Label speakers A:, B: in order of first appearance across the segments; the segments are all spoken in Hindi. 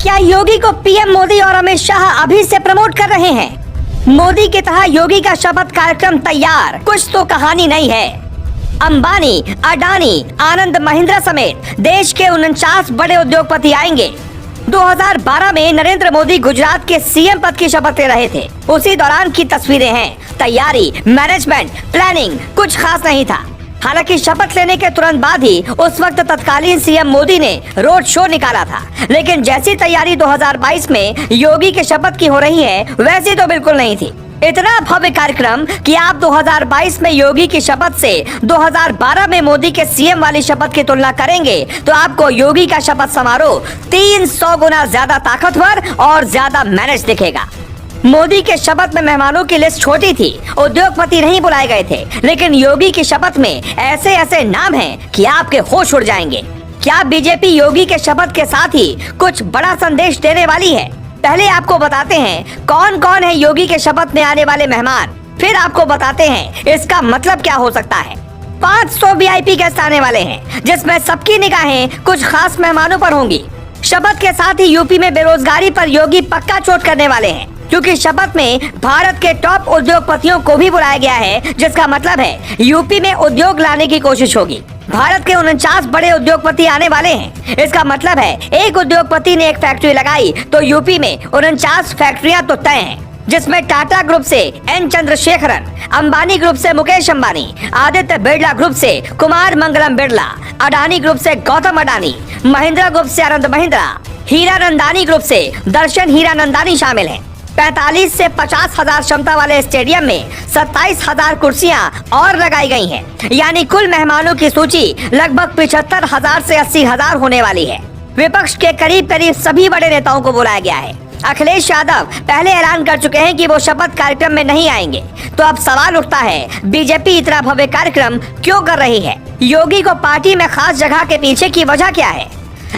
A: क्या योगी को पीएम मोदी और अमित शाह अभी से प्रमोट कर रहे हैं? मोदी की तरह योगी का शपथ कार्यक्रम तैयार, कुछ तो कहानी नहीं है। अंबानी, अडानी, आनंद महिंद्रा समेत देश के 49 बड़े उद्योगपति आएंगे। 2012 में नरेंद्र मोदी गुजरात के सीएम पद की शपथ ले रहे थे। उसी दौरान की तस्वीरें हैं। तैयारी, मैनेजमेंट, प्लानिंग कुछ खास नहीं था। हालांकि शपथ लेने के तुरंत बाद ही उस वक्त तत्कालीन सीएम मोदी ने रोड शो निकाला था, लेकिन जैसी तैयारी 2022 में योगी के शपथ की हो रही है वैसी तो बिल्कुल नहीं थी। इतना भव्य कार्यक्रम कि आप 2022 में योगी की शपथ से 2012 में मोदी के सीएम वाली शपथ की तुलना करेंगे तो आपको योगी का शपथ समारोह 300 गुना ज्यादा ताकतवर और ज्यादा मैनेज दिखेगा। मोदी के शपथ में मेहमानों की लिस्ट छोटी थी, उद्योगपति नहीं बुलाए गए थे, लेकिन योगी की शपथ में ऐसे ऐसे नाम हैं कि आपके होश उड़ जाएंगे। क्या बीजेपी योगी के शपथ के साथ ही कुछ बड़ा संदेश देने वाली है? पहले आपको बताते हैं कौन कौन है योगी के शपथ में आने वाले मेहमान, फिर आपको बताते हैं इसका मतलब क्या हो सकता है। 500 वीआईपी गेस्ट आने वाले हैं, जिसमें सबकी निगाहें कुछ खास मेहमानों पर होंगी। शपथ के साथ ही यूपी में बेरोजगारी पर योगी पक्का चोट करने वाले हैं, क्योंकि शपथ में भारत के टॉप उद्योगपतियों को भी बुलाया गया है, जिसका मतलब है यूपी में उद्योग लाने की कोशिश होगी। भारत के 49 बड़े उद्योगपति आने वाले हैं। इसका मतलब है एक उद्योगपति ने एक फैक्ट्री लगाई तो यूपी में 49 फैक्ट्रियां तो तय हैं, जिसमें टाटा ग्रुप से एन चंद्रशेखरन, अंबानी ग्रुप से मुकेश अंबानी, आदित्य बिरला ग्रुप से कुमार मंगलम बिरला, अडानी ग्रुप से गौतम अडानी, महिंद्रा ग्रुप से आनंद महिंद्रा, हीरानंदानी ग्रुप से दर्शन हीरानंदानी शामिल हैं। 45 से 50,000 क्षमता वाले स्टेडियम में 27,000 कुर्सियां और लगाई गई हैं। यानी कुल मेहमानों की सूची लगभग 75,000 से 80,000 होने वाली है। विपक्ष के करीब करीब सभी बड़े नेताओं को बुलाया गया है। अखिलेश यादव पहले ऐलान कर चुके हैं कि वो शपथ कार्यक्रम में नहीं आएंगे। तो अब सवाल उठता है, बीजेपी इतना भव्य कार्यक्रम क्यों कर रही है? योगी को पार्टी में खास जगह के पीछे की वजह क्या है?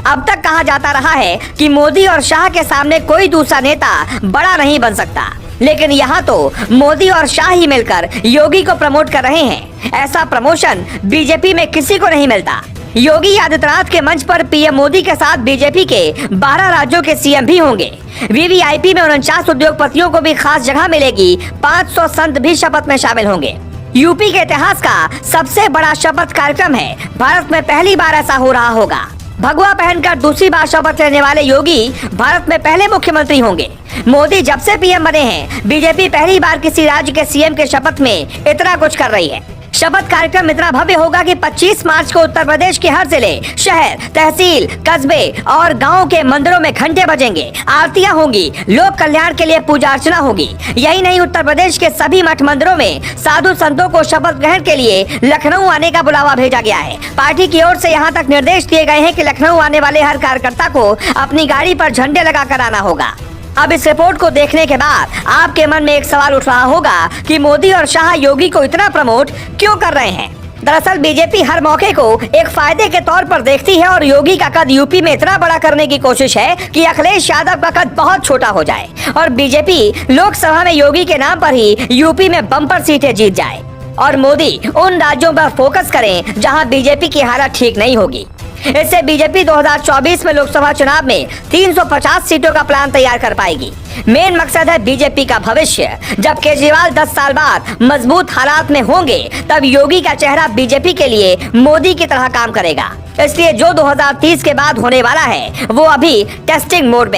A: अब तक कहा जाता रहा है कि मोदी और शाह के सामने कोई दूसरा नेता बड़ा नहीं बन सकता, लेकिन यहाँ तो मोदी और शाह ही मिलकर योगी को प्रमोट कर रहे हैं। ऐसा प्रमोशन बीजेपी में किसी को नहीं मिलता। योगी आदित्यनाथ के मंच पर पीएम मोदी के साथ बीजेपी के 12 राज्यों के सीएम भी होंगे। वीवीआईपी में 49 उद्योगपतियों को भी खास जगह मिलेगी। 500 संत भी शपथ में शामिल होंगे। यूपी के इतिहास का सबसे बड़ा शपथ कार्यक्रम है। भारत में पहली बार ऐसा हो रहा होगा। भगवा पहनकर दूसरी बार शपथ लेने वाले योगी भारत में पहले मुख्यमंत्री होंगे। मोदी जब से पीएम बने हैं, बीजेपी पहली बार किसी राज्य के सीएम के शपथ में इतना कुछ कर रही है। शपथ कार्यक्रम इतना भव्य होगा कि 25 मार्च को उत्तर प्रदेश के हर जिले, शहर, तहसील, कस्बे और गांव के मंदिरों में घंटे बजेंगे, आरतियां होंगी, लोक कल्याण के लिए पूजा अर्चना होगी। यही नहीं, उत्तर प्रदेश के सभी मठ मंदिरों में साधु संतों को शपथ ग्रहण के लिए लखनऊ आने का बुलावा भेजा गया है। पार्टी की ओर से यहाँ तक निर्देश दिए गए हैं कि लखनऊ आने वाले हर कार्यकर्ता को अपनी गाड़ी पर झंडे लगाकर आना होगा। अब इस रिपोर्ट को देखने के बाद आपके मन में एक सवाल उठ रहा होगा कि मोदी और शाह योगी को इतना प्रमोट क्यों कर रहे हैं? दरअसल बीजेपी हर मौके को एक फायदे के तौर पर देखती है और योगी का कद यूपी में इतना बड़ा करने की कोशिश है कि अखिलेश यादव का कद बहुत छोटा हो जाए और बीजेपी लोकसभा में योगी के नाम पर ही यूपी में बम्पर सीटें जीत जाए और मोदी उन राज्यों पर फोकस करें जहां बीजेपी की हालत ठीक नहीं होगी। इससे बीजेपी 2024 में लोकसभा चुनाव में 350 सीटों का प्लान तैयार कर पाएगी। मेन मकसद है बीजेपी का भविष्य। जब केजरीवाल 10 साल बाद मजबूत हालात में होंगे, तब योगी का चेहरा बीजेपी के लिए मोदी की तरह काम करेगा। इसलिए जो 2030 के बाद होने वाला है वो अभी टेस्टिंग मोड में है।